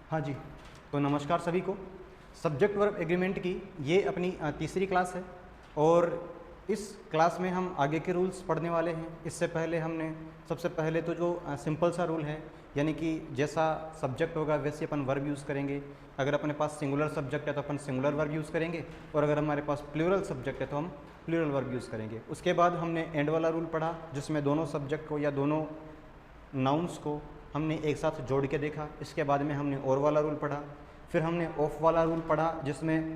हाँ जी, तो नमस्कार सभी को। सब्जेक्ट वर्ब एग्रीमेंट की ये अपनी तीसरी क्लास है और इस क्लास में हम आगे के रूल्स पढ़ने वाले हैं। इससे पहले हमने सबसे पहले तो जो सिंपल सा रूल है, यानी कि जैसा सब्जेक्ट होगा वैसे अपन वर्ब यूज़ करेंगे। अगर अपने पास सिंगुलर सब्जेक्ट है तो अपन सिंगुलर वर्ब यूज़ करेंगे, और अगर हमारे पास प्लूरल सब्जेक्ट है तो हम प्लूरल वर्ब यूज़ करेंगे। उसके बाद हमने एंड वाला रूल पढ़ा, जिसमें दोनों सब्जेक्ट को या दोनों नाउन्स को हमने एक साथ जोड़ के देखा। इसके बाद में हमने और वाला रूल पढ़ा, फिर हमने ऑफ वाला रूल पढ़ा, जिसमें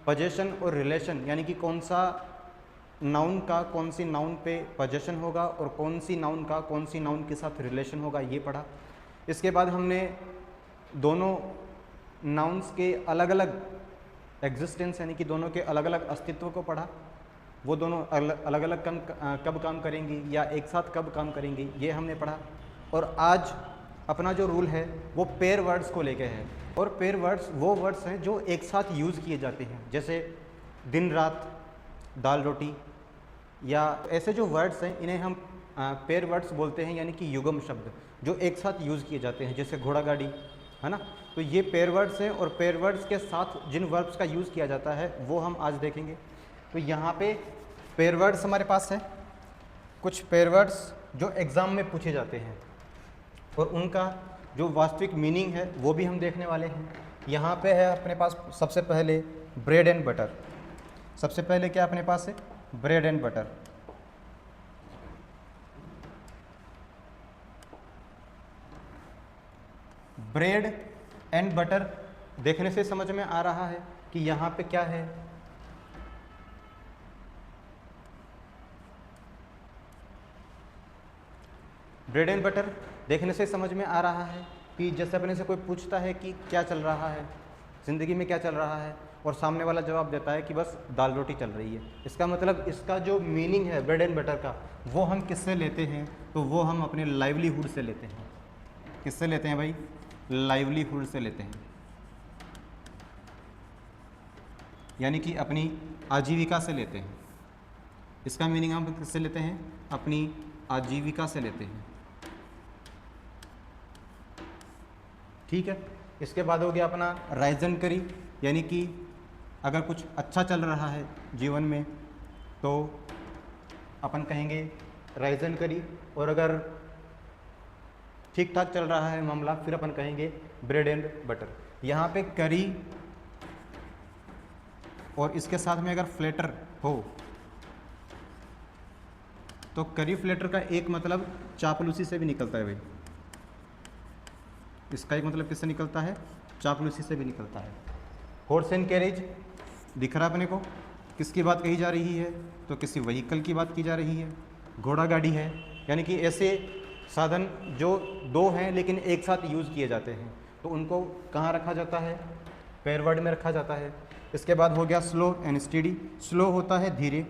पोजेशन और रिलेशन, यानी कि कौन सा नाउन का कौन सी नाउन पे पोजेशन होगा और कौन सी नाउन का कौन सी नाउन के साथ रिलेशन होगा, ये पढ़ा। इसके बाद हमने दोनों नाउन्स के अलग अलग एग्जिस्टेंस, यानी कि दोनों के अलग अलग अस्तित्व को पढ़ा। वो दोनों अलग अलग कब काम करेंगी या एक साथ कब काम करेंगी, ये हमने पढ़ा। और आज अपना जो रूल है वो पेयर वर्ड्स को लेके है। और पेयर वर्ड्स वो वर्ड्स हैं जो एक साथ यूज़ किए जाते हैं, जैसे दिन रात, दाल रोटी, या ऐसे जो वर्ड्स हैं इन्हें हम पेयर वर्ड्स बोलते हैं, यानी कि युग्म शब्द जो एक साथ यूज़ किए जाते हैं, जैसे घोड़ा गाड़ी, है ना। तो ये पेयर वर्ड्स हैं और पेयर वर्ड्स के साथ जिन वर्ब्स का यूज़ किया जाता है वो हम आज देखेंगे। तो यहाँ पे पेयर वर्ड्स हमारे पास है, कुछ पेयर वर्ड्स जो एग्ज़ाम में पूछे जाते हैं और उनका जो वास्तविक मीनिंग है वो भी हम देखने वाले हैं। यहाँ पे है अपने पास सबसे पहले ब्रेड एंड बटर। सबसे पहले क्या अपने पास है? Bread and butter. Bread and butter देखने से समझ में आ रहा है कि यहाँ पे क्या है? ब्रेड एंड बटर देखने से समझ में आ रहा है कि जैसे अपने से कोई पूछता है कि क्या चल रहा है ज़िंदगी में, क्या चल रहा है, और सामने वाला जवाब देता है कि बस दाल रोटी चल रही है। इसका मतलब इसका जो मीनिंग है ब्रेड एंड बटर का, वो हम किससे लेते हैं? तो वो हम अपने लाइवलीहुड से लेते हैं। किससे लेते हैं भाई? लाइवलीहुड से लेते हैं, यानी कि अपनी आजीविका से लेते हैं। इसका मीनिंग हम किससे लेते हैं? अपनी आजीविका से लेते हैं। ठीक है। इसके बाद हो गया अपना राइज एंड करी, यानी कि अगर कुछ अच्छा चल रहा है जीवन में तो अपन कहेंगे राइज एंड करी, और अगर ठीक ठाक चल रहा है मामला फिर अपन कहेंगे ब्रेड एंड बटर। यहाँ पे करी और इसके साथ में अगर फ्लेटर हो तो करी फ्लेटर का एक मतलब चापलूसी से भी निकलता है भाई। इसका एक मतलब किससे निकलता है? चापलूसी से भी निकलता है। हॉर्स एंड कैरेज दिख रहा अपने को, किसकी बात कही जा रही है? तो किसी व्हीकल की बात की जा रही है। घोड़ा गाड़ी है, यानी कि ऐसे साधन जो दो हैं लेकिन एक साथ यूज़ किए जाते हैं, तो उनको कहाँ रखा जाता है? पेयर वर्ड में रखा जाता है। इसके बाद हो गया स्लो एंड स्टडी। स्लो होता है धीरे,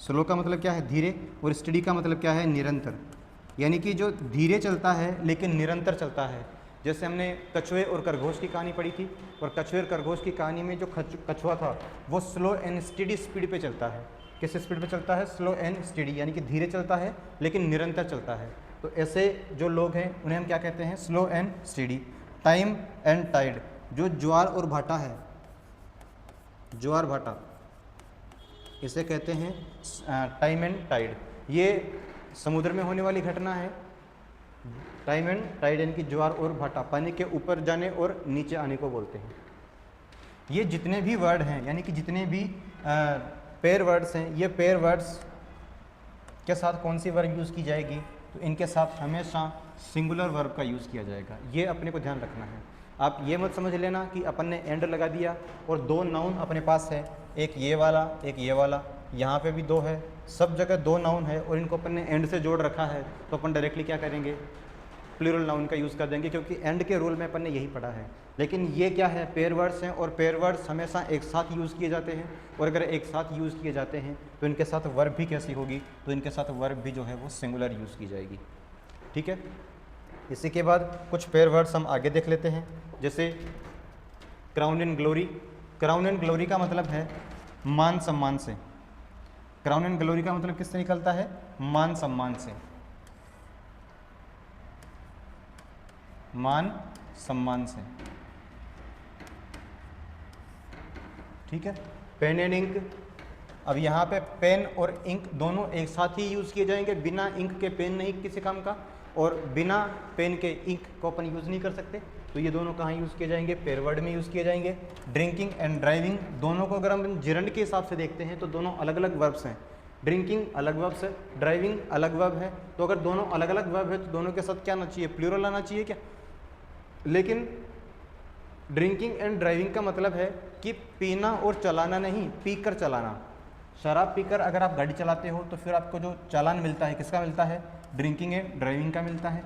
स्लो का मतलब क्या है? धीरे, और स्टडी का मतलब क्या है? निरंतर, यानी कि जो धीरे चलता है लेकिन निरंतर चलता है। जैसे हमने कछुए और खरगोश की कहानी पढ़ी थी, और कछुए और खरगोश की कहानी में जो कछुआ था वो स्लो एंड स्टडी स्पीड पे चलता है। किस स्पीड पे चलता है? स्लो एंड स्टडी, यानी कि धीरे चलता है लेकिन निरंतर चलता है। तो ऐसे जो लोग हैं उन्हें हम क्या कहते हैं? Slow and steady. Time and tide, जो ज्वार और भाटा है, ज्वार भाटा, इसे कहते हैं टाइम एंड टाइड। ये समुद्र में होने वाली घटना है। टाइम एंड टाइड यानी कि ज्वार और भाटा, पानी के ऊपर जाने और नीचे आने को बोलते हैं। ये जितने भी वर्ड हैं, यानी कि जितने भी पेयर वर्ड्स हैं, ये पेयर वर्ड्स के साथ कौन सी वर्ब यूज़ की जाएगी? तो इनके साथ हमेशा सिंगुलर वर्ब का यूज़ किया जाएगा। ये अपने को ध्यान रखना है। आप ये मत समझ लेना कि अपन ने एंड लगा दिया और दो नाउन अपने पास है, एक ये वाला एक ये वाला, यहाँ पे भी दो है, सब जगह दो नाउन है और इनको अपन ने एंड से जोड़ रखा है, तो अपन डायरेक्टली क्या करेंगे? प्लूरल नाउन का यूज़ कर देंगे, क्योंकि एंड के रूल में अपन ने यही पढ़ा है। लेकिन ये क्या है? पेयर वर्ड्स हैं, और पेयर वर्ड्स हमेशा एक साथ यूज़ किए जाते हैं, और अगर एक साथ यूज़ किए जाते हैं तो इनके साथ वर्ब भी कैसी होगी? तो इनके साथ वर्ब भी जो है वो सिंगुलर यूज़ की जाएगी। ठीक है। इसी के बाद कुछ पेयर वर्ड्स हम आगे देख लेते हैं, जैसे crown and glory. Crown and glory का मतलब है मान सम्मान से। क्राउन एंड ग्लोरी का मतलब किससे निकलता है? मान सम्मान से। मान सम्मान से, ठीक है। पेन एंड इंक, अब यहाँ पे पेन और इंक दोनों एक साथ ही यूज़ किए जाएंगे, बिना इंक के पेन नहीं किसी काम का, और बिना पेन के इंक को अपन यूज़ नहीं कर सकते। तो ये दोनों कहाँ यूज़ किए जाएंगे? पेयर वर्ड में यूज़ किए जाएंगे। ड्रिंकिंग एंड ड्राइविंग, दोनों को अगर हम जिरंड के हिसाब से देखते हैं तो दोनों अलग अलग वर्ब्स हैं। ड्रिंकिंग अलग वर्ब्स है, ड्राइविंग अलग वर्ब है। तो अगर दोनों अलग अलग वर्ब है तो दोनों के साथ क्या आना चाहिए? प्लूरल आना चाहिए क्या? लेकिन ड्रिंकिंग एंड ड्राइविंग का मतलब है कि पीना और चलाना नहीं, पीकर चलाना। शराब पीकर अगर आप गाड़ी चलाते हो तो फिर आपको जो चालान मिलता है किसका मिलता है? ड्रिंकिंग एंड ड्राइविंग का मिलता है।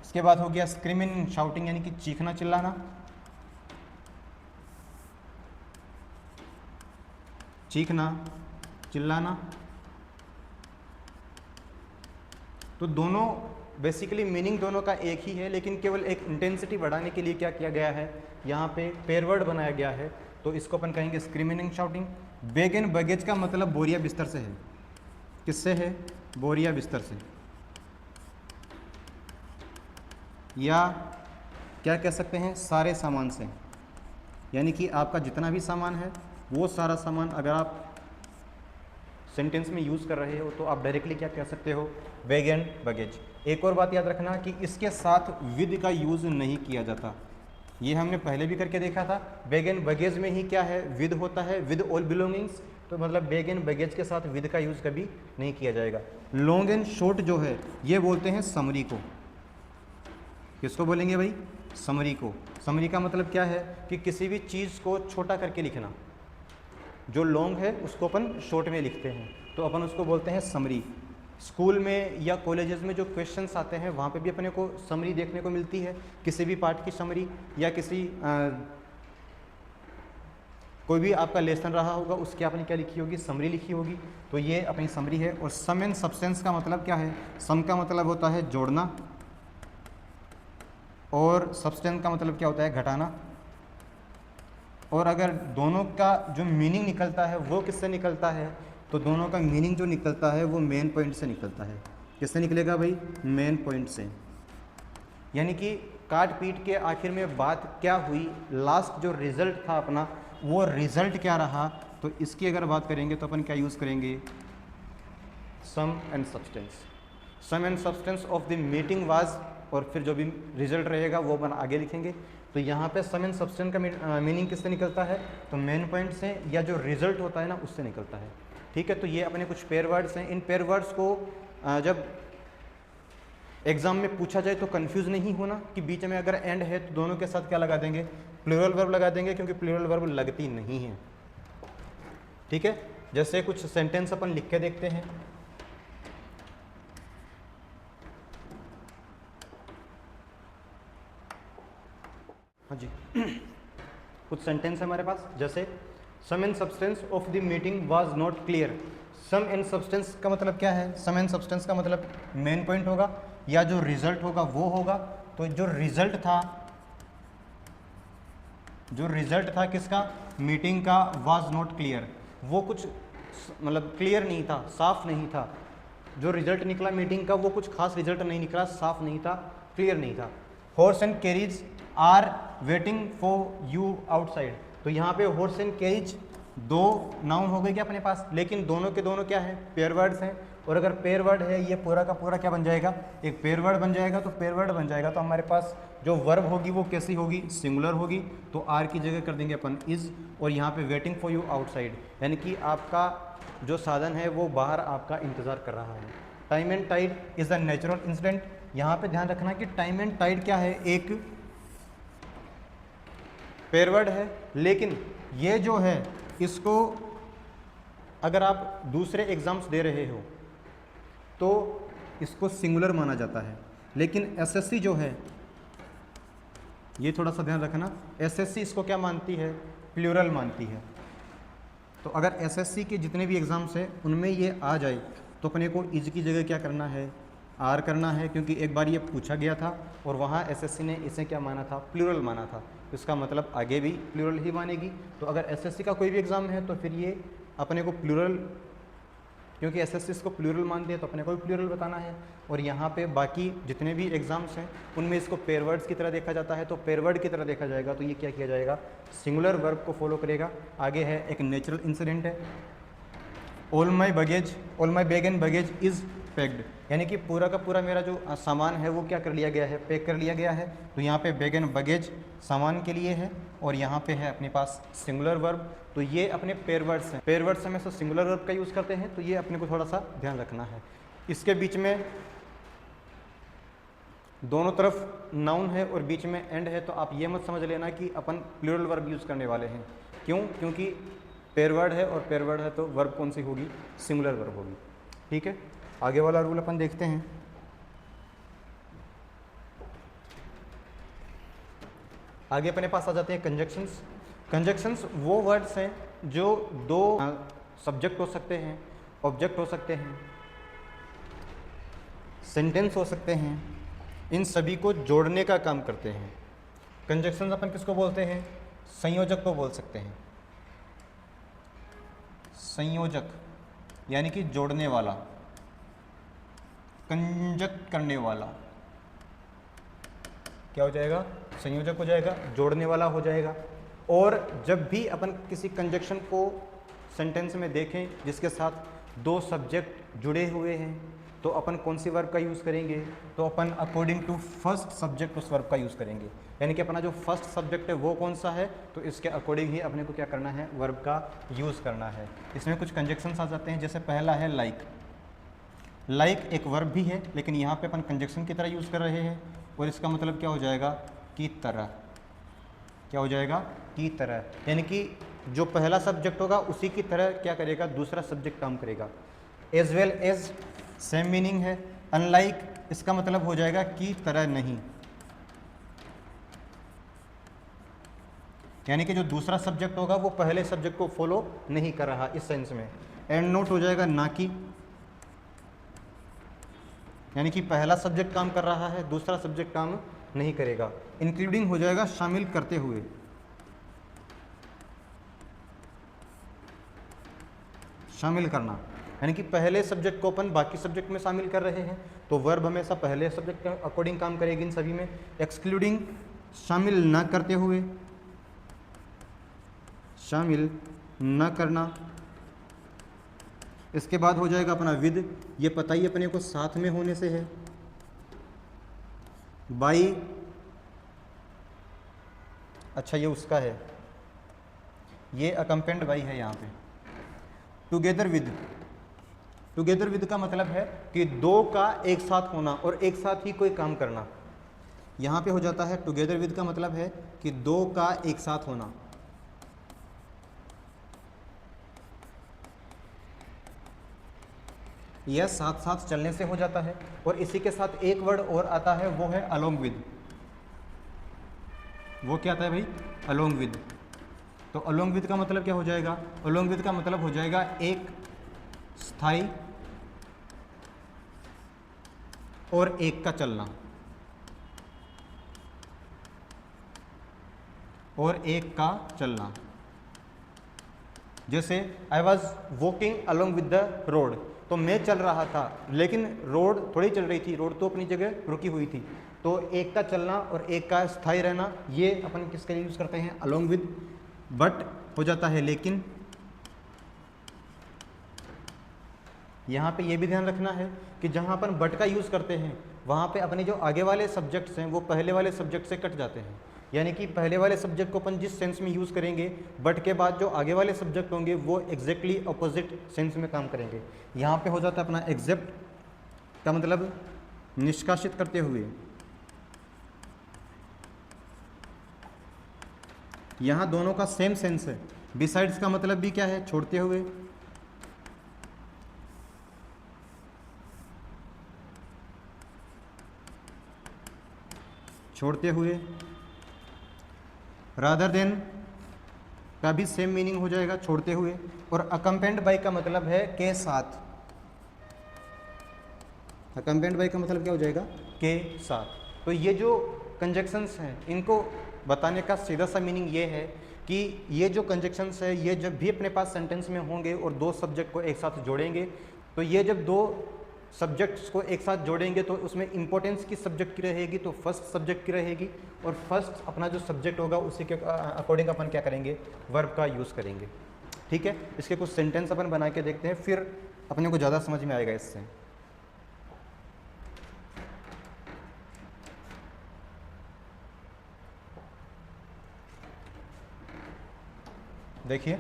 इसके बाद हो गया स्क्रीमिंग शाउटिंग, यानी कि चीखना चिल्लाना। चीखना चिल्लाना, तो दोनों बेसिकली मीनिंग दोनों का एक ही है, लेकिन केवल एक इंटेंसिटी बढ़ाने के लिए क्या किया गया है, यहाँ पे पेयर वर्ड बनाया गया है। तो इसको अपन कहेंगे screaming shouting. Bag and baggage का मतलब बोरिया बिस्तर से है। किससे है? बोरिया बिस्तर से। या क्या कह सकते हैं? सारे सामान से, यानी कि आपका जितना भी सामान है वो सारा सामान अगर आप सेंटेंस में यूज़ कर रहे हो तो आप डायरेक्टली क्या कह सकते हो? Bag and baggage. एक और बात याद रखना कि इसके साथ विद का यूज़ नहीं किया जाता। ये हमने पहले भी करके देखा था। बैग एंड बैगेज में ही क्या है? विद होता है, विद ऑल बिलोंगिंग्स। तो मतलब बैग एंड बैगेज के साथ विद का यूज़ कभी नहीं किया जाएगा। लॉन्ग एंड शॉर्ट जो है ये बोलते हैं समरी को। किसको बोलेंगे भाई? समरी को। समरी का मतलब क्या है कि किसी भी चीज़ को छोटा करके लिखना। जो लॉन्ग है उसको अपन शॉर्ट में लिखते हैं, तो अपन उसको बोलते हैं समरी। स्कूल में या कॉलेजेस में जो क्वेश्चंस आते हैं वहाँ पे भी अपने को समरी देखने को मिलती है, किसी भी पार्ट की समरी, या किसी कोई भी आपका लेसन रहा होगा उसकी आपने क्या लिखी होगी? समरी लिखी होगी। तो ये अपनी समरी है। और सम एंड सब्सटेंस का मतलब क्या है? सम का मतलब होता है जोड़ना, और सब्सटेंस का मतलब क्या होता है? घटाना। और अगर दोनों का जो मीनिंग निकलता है वो किससे निकलता है? तो दोनों का मीनिंग जो निकलता है वो मेन पॉइंट से निकलता है। किससे निकलेगा भाई? मेन पॉइंट से। यानी कि काट पीट के आखिर में बात क्या हुई, लास्ट जो रिजल्ट था अपना वो रिजल्ट क्या रहा। तो इसकी अगर बात करेंगे तो अपन क्या यूज़ करेंगे? Sum and substance. Sum and substance of the meeting was, और फिर जो भी रिजल्ट रहेगा वो अपन आगे लिखेंगे। तो यहाँ पे सम एंड सब्सटेंस का मीनिंग किससे निकलता है? तो मेन पॉइंट से, या जो रिजल्ट होता है ना उससे निकलता है। ठीक है, तो ये अपने कुछ पेयर वर्ड्स हैं। इन पेयर वर्ड्स को जब एग्जाम में पूछा जाए तो कंफ्यूज नहीं होना कि बीच में अगर एंड है तो दोनों के साथ क्या लगा देंगे? प्लूरल वर्ब लगा देंगे, क्योंकि प्लूरल वर्ब लगती नहीं है। ठीक है, जैसे कुछ सेंटेंस अपन लिख के देखते हैं। हाँ जी कुछ सेंटेंस है हमारे पास, जैसे sum and substance of the meeting was not clear. Sum and substance का मतलब क्या है? सम एंड सब्सटेंस का मतलब मेन पॉइंट होगा या जो रिजल्ट होगा वो होगा। तो जो रिजल्ट था किसका? मीटिंग का, वाज नॉट क्लियर। वो कुछ मतलब क्लियर नहीं था, साफ नहीं था। जो रिजल्ट निकला मीटिंग का वो कुछ खास रिजल्ट नहीं निकला, साफ नहीं था, क्लियर नहीं था। Horse and carriage are waiting for you outside. तो यहाँ पे हॉर्स एंड कैरीज दो नाउन हो गए क्या अपने पास, लेकिन दोनों के दोनों क्या है? पेयर वर्ड्स हैं। और अगर पेयर वर्ड है ये पूरा का पूरा क्या बन जाएगा? एक पेयर वर्ड बन जाएगा। तो पेयर वर्ड बन जाएगा तो हमारे पास जो वर्ब होगी वो कैसी होगी? सिंगुलर होगी। तो आर की जगह कर देंगे अपन इज, और यहाँ पे वेटिंग फॉर यू आउटसाइड, यानी कि आपका जो साधन है वो बाहर आपका इंतज़ार कर रहा है। Time and tide is a natural incident. यहाँ पे ध्यान रखना कि टाइम एंड टाइड क्या है? एक पेयर वर्ड है, लेकिन ये जो है इसको अगर आप दूसरे एग्जाम्स दे रहे हो तो इसको सिंगुलर माना जाता है। लेकिन एसएससी जो है, ये थोड़ा सा ध्यान रखना, एसएससी इसको क्या मानती है? प्लूरल मानती है। तो अगर एसएससी के जितने भी एग्ज़ाम्स हैं उनमें ये आ जाए तो अपने को इज की जगह क्या करना है? आर करना है, क्योंकि एक बार ये पूछा गया था और वहाँ एसएससी ने इसे क्या माना था? प्लूरल माना था। इसका मतलब आगे भी प्लूरल ही मानेगी। तो अगर एसएससी का कोई भी एग्ज़ाम है तो फिर ये अपने को प्लूरल क्योंकि एसएससी इसको प्लूरल मानते हैं तो अपने को भी प्लूरल बताना है। और यहाँ पे बाकी जितने भी एग्जाम्स हैं उनमें इसको पेयर वर्ड्स की तरह देखा जाता है, तो पेयर वर्ड की तरह देखा जाएगा तो ये क्या किया जाएगा, सिंगुलर वर्ब को फॉलो करेगा। आगे है एक नेचुरल इंसिडेंट है, all my bag and baggage is packed, यानी कि पूरा का पूरा मेरा जो सामान है वो क्या कर लिया गया है, पैक कर लिया गया है। तो यहाँ पे बैग एंड बगेज सामान के लिए है और यहाँ पे है अपने पास सिंगुलर वर्ब। तो ये अपने पेयर वर्ड्स हैं, पेयर वर्ड्स हमेशा सिंगुलर वर्ब का यूज़ करते हैं, तो ये अपने को थोड़ा सा ध्यान रखना है। इसके बीच में दोनों तरफ नाउन है और बीच में एंड है, तो आप ये मत समझ लेना कि अपन प्लूरल वर्ब यूज़ करने वाले हैं। क्यों? क्योंकि पेयर वर्ड है और पेयर वर्ड है तो वर्ब कौन सी होगी, सिंगुलर वर्ब होगी। ठीक है, आगे वाला रूल अपन देखते हैं। आगे अपने पास आ जाते हैं कंजक्शंस। कंजक्शंस वो वर्ड्स हैं जो दो सब्जेक्ट हो सकते हैं, ऑब्जेक्ट हो सकते हैं, सेंटेंस हो सकते हैं, इन सभी को जोड़ने का काम करते हैं। कंजक्शंस अपन किसको बोलते हैं, संयोजक को बोल सकते हैं। संयोजक यानी कि जोड़ने वाला, कंजक्ट करने वाला क्या हो जाएगा, संयोजक हो जाएगा, जोड़ने वाला हो जाएगा। और जब भी अपन किसी कंजक्शन को सेंटेंस में देखें जिसके साथ दो सब्जेक्ट जुड़े हुए हैं तो अपन कौन सी वर्ब का यूज़ करेंगे, तो अपन अकॉर्डिंग टू फर्स्ट सब्जेक्ट उस वर्ब का यूज़ करेंगे। यानी कि अपना जो फर्स्ट सब्जेक्ट है वो कौन सा है, तो इसके अकॉर्डिंग ही अपने को क्या करना है, वर्ब का यूज़ करना है। इसमें कुछ कंजक्शंस आ जाते हैं, जैसे पहला है लाइक। लाइक एक वर्ब भी है लेकिन यहाँ पे अपन कंजक्शन की तरह यूज़ कर रहे हैं और इसका मतलब क्या हो जाएगा, की तरह। क्या हो जाएगा, की तरह, यानी कि जो पहला सब्जेक्ट होगा उसी की तरह क्या करेगा, दूसरा सब्जेक्ट काम करेगा। As well as same meaning है। अनलाइक इसका मतलब हो जाएगा की तरह नहीं, यानी कि जो दूसरा सब्जेक्ट होगा वो पहले सब्जेक्ट को फॉलो नहीं कर रहा इस सेंस में। एंड नोट हो जाएगा ना कि, यानी कि पहला सब्जेक्ट काम कर रहा है दूसरा सब्जेक्ट काम नहीं करेगा। इंक्लूडिंग हो जाएगा शामिल करते हुए, शामिल करना, यानी कि पहले सब्जेक्ट को अपन बाकी सब्जेक्ट में शामिल कर रहे हैं तो वर्ब हमेशा पहले सब्जेक्ट के अकॉर्डिंग काम करेगी इन सभी में। एक्सक्लूडिंग शामिल न करते हुए, शामिल न करना। इसके बाद हो जाएगा अपना विद, ये पता ही अपने को साथ में होने से है। बाई, अच्छा ये उसका है, ये अकम्पेंड बाई है यहाँ पे। टुगेदर विद, टुगेदर विद का मतलब है कि दो का एक साथ होना और एक साथ ही कोई काम करना। यहाँ पे हो जाता है टुगेदर विद का मतलब है कि दो का एक साथ होना। यह साथ साथ चलने से हो जाता है। और इसी के साथ एक वर्ड और आता है वो है अलोंग विद। वो क्या आता है भाई, अलोंग विद। तो अलोंग विद का मतलब क्या हो जाएगा, अलोंग विद का मतलब हो जाएगा एक स्थाई और एक का चलना, और एक का चलना। जैसे I was walking along with the road, तो मैं चल रहा था लेकिन रोड थोड़ी चल रही थी, रोड तो अपनी जगह रुकी हुई थी। तो एक का चलना और एक का स्थायी रहना ये अपन किसके लिए यूज़ करते हैं, अलोंग विद। बट हो जाता है लेकिन। यहाँ पे ये भी ध्यान रखना है कि जहाँ अपन बट का यूज़ करते हैं वहाँ पे अपने जो आगे वाले सब्जेक्ट्स हैं वो पहले वाले सब्जेक्ट से कट जाते हैं। यानी कि पहले वाले सब्जेक्ट को अपन जिस सेंस में यूज़ करेंगे बट के बाद जो आगे वाले सब्जेक्ट होंगे वो एग्जैक्टली अपोजिट सेंस में काम करेंगे। यहाँ पे हो जाता है अपना एग्जेप्ट का मतलब निष्कासित करते हुए। यहाँ दोनों का सेम सेंस है। बिसाइड्स का मतलब भी क्या है, छोड़ते हुए। छोड़ते हुए। रादर देन का भी सेम मीनिंग हो जाएगा, छोड़ते हुए। और अकम्पेंड बाय का मतलब है के साथ। अकम्पेंड बाय का मतलब क्या हो जाएगा, के साथ। तो ये जो कंजक्शंस हैं इनको बताने का सीधा सा मीनिंग ये है कि ये जो कंजक्शंस है ये जब भी अपने पास सेंटेंस में होंगे और दो सब्जेक्ट को एक साथ जोड़ेंगे तो ये जब दो सब्जेक्ट्स को एक साथ जोड़ेंगे तो उसमें इंपॉर्टेंस किस सब्जेक्ट की रहेगी, तो फर्स्ट सब्जेक्ट की रहेगी, और फर्स्ट अपना जो सब्जेक्ट होगा उसी के अकॉर्डिंग अपन क्या करेंगे, वर्ब का यूज़ करेंगे। ठीक है, इसके कुछ सेंटेंस अपन बना के देखते हैं, फिर अपने को ज़्यादा समझ में आएगा इससे। देखिए,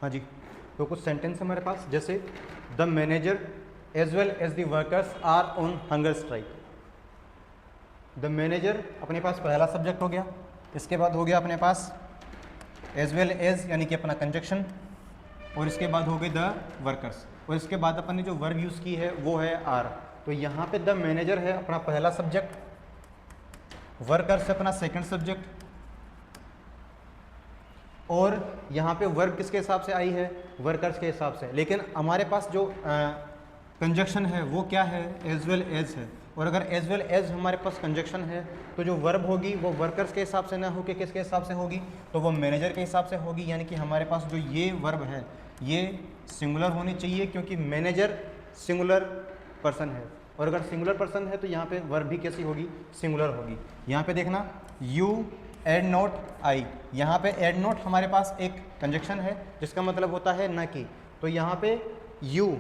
हाँ जी, तो कुछ सेंटेंस हमारे पास, जैसे the manager as well as the workers are on hunger strike. The manager अपने पास पहला सब्जेक्ट हो गया, इसके बाद हो गया अपने पास एज वेल एज यानी कि अपना कंजक्शन, और इसके बाद हो गए द वर्कर्स, और इसके बाद अपन ने जो वर्ब यूज़ की है वो है आर। तो यहाँ पे द मैनेजर है अपना पहला सब्जेक्ट, वर्कर्स अपना सेकंड सब्जेक्ट, और यहाँ पे वर्ब किसके हिसाब से आई है, वर्कर्स के हिसाब से। लेकिन हमारे पास जो कंजक्शन है वो क्या है, एज वेल एज है, और अगर एज वेल एज हमारे पास कंजक्शन है तो जो वर्ब होगी वो वर्कर्स के हिसाब से ना होकर किसके हिसाब से होगी, तो वो मैनेजर के हिसाब से होगी। यानी कि हमारे पास जो ये वर्ब है ये सिंगुलर होनी चाहिए, क्योंकि मैनेजर सिंगुलर पर्सन है, और अगर सिंगुलर पर्सन है तो यहाँ पे वर्ब भी कैसी होगी, सिंगुलर होगी। यहाँ पे देखना, यू एड नोट आई, यहाँ पे एड नोट हमारे पास एक कंजक्शन है जिसका मतलब होता है न कि, तो यहाँ पे यू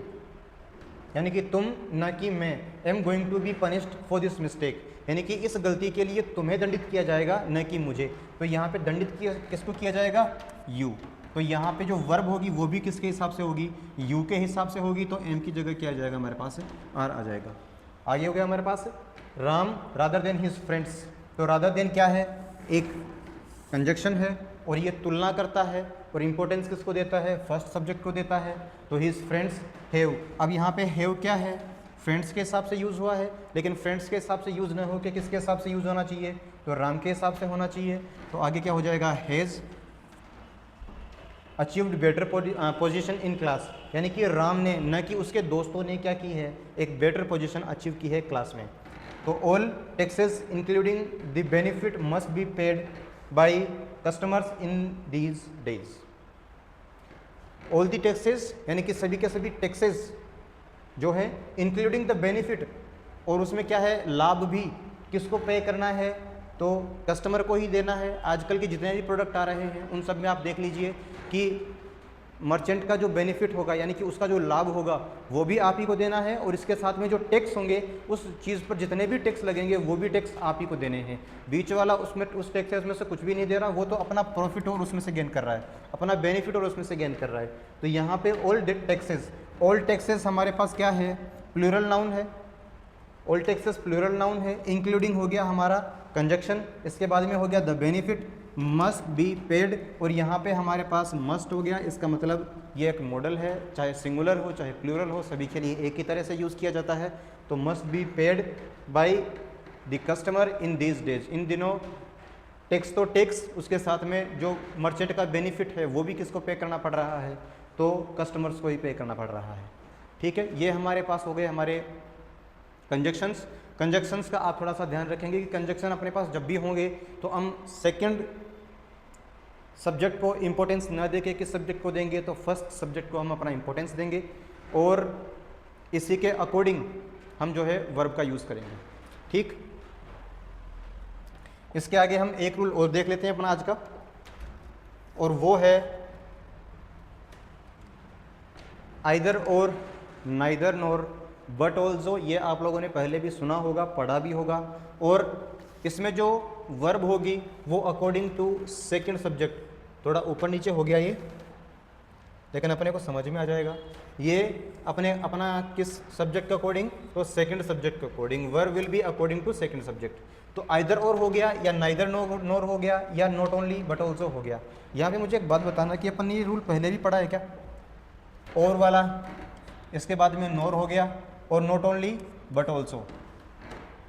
यानी कि तुम, न कि मैं, am going to be punished for this mistake, यानी कि इस गलती के लिए तुम्हें दंडित किया जाएगा न कि मुझे। तो यहाँ पे दंडित किसको किया जाएगा, यू। तो यहाँ पे जो वर्ब होगी वो भी किसके हिसाब से होगी, यू के हिसाब से होगी, तो एम की जगह क्या आ जाएगा हमारे पास, आर आ जाएगा। आगे हो गया हमारे पास Ram rather than his friends. तो रादर देन क्या है, एक कंजक्शन है, और ये तुलना करता है, और इंपॉर्टेंस किसको देता है, फर्स्ट सब्जेक्ट को देता है। तो हिज फ्रेंड्स हैव, अब यहाँ पे हैव क्या है, फ्रेंड्स के हिसाब से यूज़ हुआ है, लेकिन फ्रेंड्स के हिसाब से यूज़ न हो के किसके हिसाब से यूज़ होना चाहिए, तो राम के हिसाब से होना चाहिए। तो आगे क्या हो जाएगा, has achieved better position in class, यानी कि राम ने, न कि उसके दोस्तों ने क्या की है, एक बेटर पोजीशन अचीव की है क्लास में। तो all taxes including the benefit must be paid bye customers in these days. All the taxes यानी कि सभी के सभी टैक्सेस जो है, इंक्लूडिंग द बेनिफिट, और उसमें क्या है, लाभ भी किसको पे करना है, तो कस्टमर को ही देना है। आजकल के जितने भी प्रोडक्ट आ रहे हैं उन सब में आप देख लीजिए कि मर्चेंट का जो बेनिफिट होगा यानी कि उसका जो लाभ होगा वो भी आप ही को देना है, और इसके साथ में जो टैक्स होंगे उस चीज़ पर जितने भी टैक्स लगेंगे वो भी टैक्स आप ही को देने हैं। बीच वाला उसमें उस टैक्सेस में से कुछ भी नहीं दे रहा, वो तो अपना प्रॉफिट और उसमें से गेन कर रहा है, अपना बेनिफिट और उसमें से गेन कर रहा है। तो यहाँ पे ऑल टैक्सेस हमारे पास क्या है, प्लूरल नाउन है, ऑल टैक्सेस प्लूरल नाउन है, इंक्लूडिंग हो गया हमारा कंजक्शन, इसके बाद में हो गया the benefit must be paid, और यहाँ पे हमारे पास मस्ट हो गया। इसका मतलब ये एक मॉडल है, चाहे सिंगुलर हो चाहे प्लूरल हो, सभी के लिए एक ही तरह से यूज़ किया जाता है। तो must be paid by the customer in these days, इन दिनों टैक्स, तो टैक्स उसके साथ में जो मर्चेंट का बेनिफिट है वो भी किसको पे करना पड़ रहा है, तो कस्टमर्स को ही पे करना पड़ रहा है। ठीक है, ये हमारे पास हो गए हमारे कंजक्शंस का आप थोड़ा सा ध्यान रखेंगे कि कंजक्शन अपने पास जब भी होंगे तो हम सेकंड सब्जेक्ट को इंपॉर्टेंस न देके किस सब्जेक्ट को देंगे, तो फर्स्ट सब्जेक्ट को हम अपना इंपॉर्टेंस देंगे, और इसी के अकॉर्डिंग हम जो है वर्ब का यूज़ करेंगे। ठीक, इसके आगे हम एक रूल और देख लेते हैं अपना आज का, और वो है आइदर और, नाइदर नॉर, बट ऑल्सो। ये आप लोगों ने पहले भी सुना होगा, पढ़ा भी होगा, और इसमें जो वर्ब होगी वो अकॉर्डिंग टू सेकंड सब्जेक्ट, थोड़ा ऊपर नीचे हो गया ये, लेकिन अपने को समझ में आ जाएगा। ये अपना किस सब्जेक्ट के अकॉर्डिंग, तो सेकंड सब्जेक्ट के according, verb will be according to second subject. तो आइदर और हो गया, या नाइदर नोर हो गया, या नॉट ओनली बट ऑल्सो हो गया। यहाँ पे मुझे एक बात बताना कि अपन ने ये रूल पहले भी पढ़ा है क्या, और वाला, इसके बाद में नोर हो गया, और नॉट ओनली बट ऑल्सो।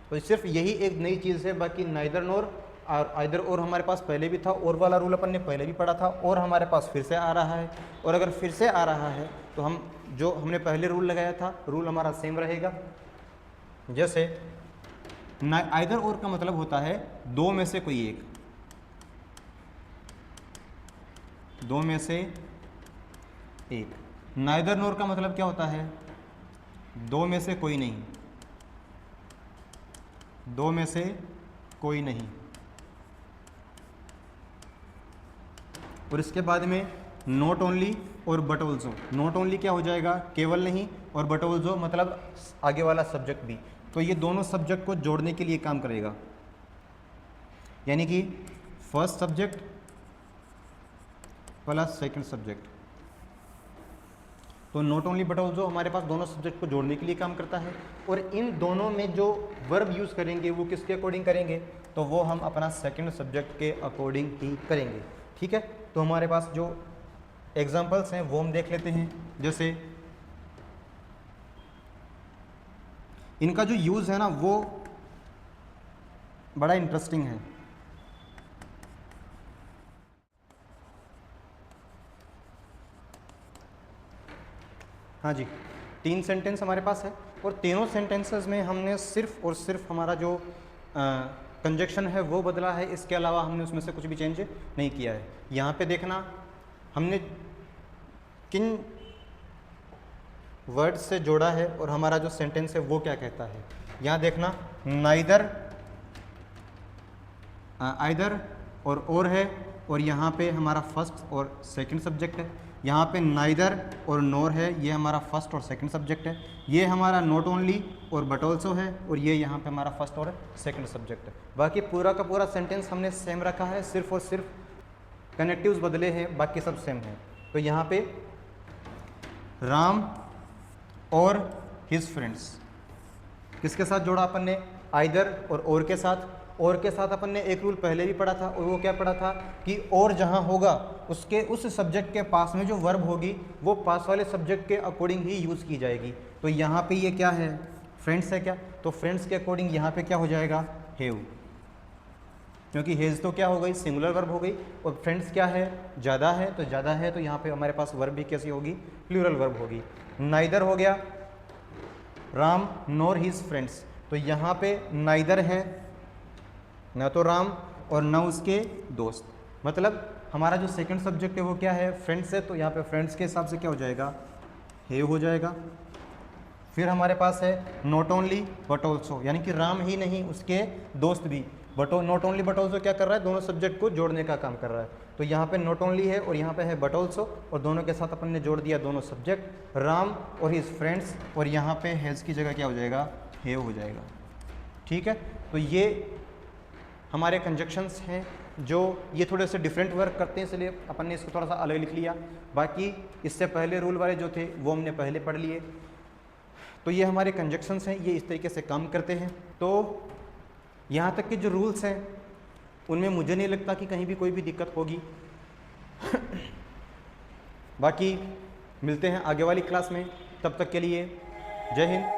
तो सिर्फ यही एक नई चीज़ है, बाकी नाइदर नोर और आइदर और हमारे पास पहले भी था, और वाला रूल अपन ने पहले भी पढ़ा था, और हमारे पास फिर से आ रहा है। और अगर फिर से आ रहा है तो हम जो हमने पहले रूल लगाया था रूल हमारा सेम रहेगा, जैसे आइदर और का मतलब होता है दो में से कोई एक, दो में से एक। नाइदर नोर का मतलब क्या होता है? दो में से कोई नहीं, दो में से कोई नहीं। और इसके बाद में नॉट ओनली और बट ऑल्सो। नॉट ओनली क्या हो जाएगा? केवल नहीं, और बट ऑल्सो मतलब आगे वाला सब्जेक्ट भी। तो ये दोनों सब्जेक्ट को जोड़ने के लिए काम करेगा, यानी कि first subject plus second subject. तो नॉट ओनली बट ऑल्सो हमारे पास दोनों सब्जेक्ट को जोड़ने के लिए काम करता है। और इन दोनों में जो वर्ब यूज़ करेंगे वो किसके अकॉर्डिंग करेंगे? तो वो हम अपना सेकंड सब्जेक्ट के अकॉर्डिंग ही करेंगे। ठीक है, तो हमारे पास जो एग्जाम्पल्स हैं वो हम देख लेते हैं। जैसे इनका जो यूज़ है ना वो बड़ा इंटरेस्टिंग है। हाँ जी, 3 सेंटेंस हमारे पास है और तीनों सेंटेंसेस में हमने सिर्फ और सिर्फ हमारा जो कंजक्शन है वो बदला है, इसके अलावा हमने उसमें से कुछ भी चेंज नहीं किया है। यहाँ पे देखना हमने किन वर्ड से जोड़ा है और हमारा जो सेंटेंस है वो क्या कहता है। यहाँ देखना नाइदर आइदर और है, और यहाँ पे हमारा फर्स्ट और सेकंड सब्जेक्ट है। यहाँ पे नाइदर और नोर है, ये हमारा फर्स्ट और सेकंड सब्जेक्ट है। ये हमारा नॉट ओनली और बट ऑल्सो है, और ये यहाँ पे हमारा फर्स्ट और सेकंड सब्जेक्ट है। बाकी पूरा का पूरा सेंटेंस हमने सेम रखा है, सिर्फ और सिर्फ कनेक्टिव्स बदले हैं, बाकी सब सेम है। तो यहाँ पे राम और हिज फ्रेंड्स किसके साथ जोड़ा अपन ने? आइदर और के साथ। और के साथ अपन ने एक रूल पहले भी पढ़ा था, और वो क्या पढ़ा था कि और जहाँ होगा उसके उस सब्जेक्ट के पास में जो वर्ब होगी वो पास वाले सब्जेक्ट के अकॉर्डिंग ही यूज़ की जाएगी। तो यहाँ पे ये क्या है? फ्रेंड्स है क्या? तो फ्रेंड्स के अकॉर्डिंग यहाँ पे क्या हो जाएगा? हैव, क्योंकि हेज तो क्या हो गई? सिंगुलर वर्ब हो गई, और फ्रेंड्स क्या है? ज़्यादा है, तो ज़्यादा है तो यहाँ पे हमारे पास वर्ब भी कैसी होगी? प्लूरल वर्ब होगी। नाइदर हो गया राम नॉर हिज फ्रेंड्स, तो यहाँ पे नाइदर है, ना तो राम और ना उसके दोस्त। मतलब हमारा जो सेकंड सब्जेक्ट है वो क्या है? फ्रेंड्स है, तो यहाँ पे फ्रेंड्स के हिसाब से क्या हो जाएगा? हैव हो जाएगा। फिर हमारे पास है नॉट ओनली बट ऑल्सो, यानी कि राम ही नहीं उसके दोस्त भी। But not only but also क्या कर रहा है? दोनों सब्जेक्ट को जोड़ने का काम कर रहा है। तो यहाँ पे नॉट ओनली है और यहाँ पे है बट ऑल्सो, और दोनों के साथ अपन ने जोड़ दिया दोनों सब्जेक्ट राम और हिज फ्रेंड्स, और यहाँ पे हैज़ की जगह क्या हो जाएगा? हैव हो जाएगा। ठीक है, तो ये हमारे कंजक्शंस हैं जो ये थोड़े से डिफरेंट वर्क करते हैं, इसलिए अपन ने इसको थोड़ा सा अलग लिख लिया। बाकी इससे पहले रूल वाले जो थे वो हमने पहले पढ़ लिए। तो ये हमारे कंजक्शंस हैं, ये इस तरीके से काम करते हैं। तो यहाँ तक के जो रूल्स हैं उनमें मुझे नहीं लगता कि कहीं भी कोई भी दिक्कत होगी। बाकी मिलते हैं आगे वाली क्लास में, तब तक के लिए जय हिंद।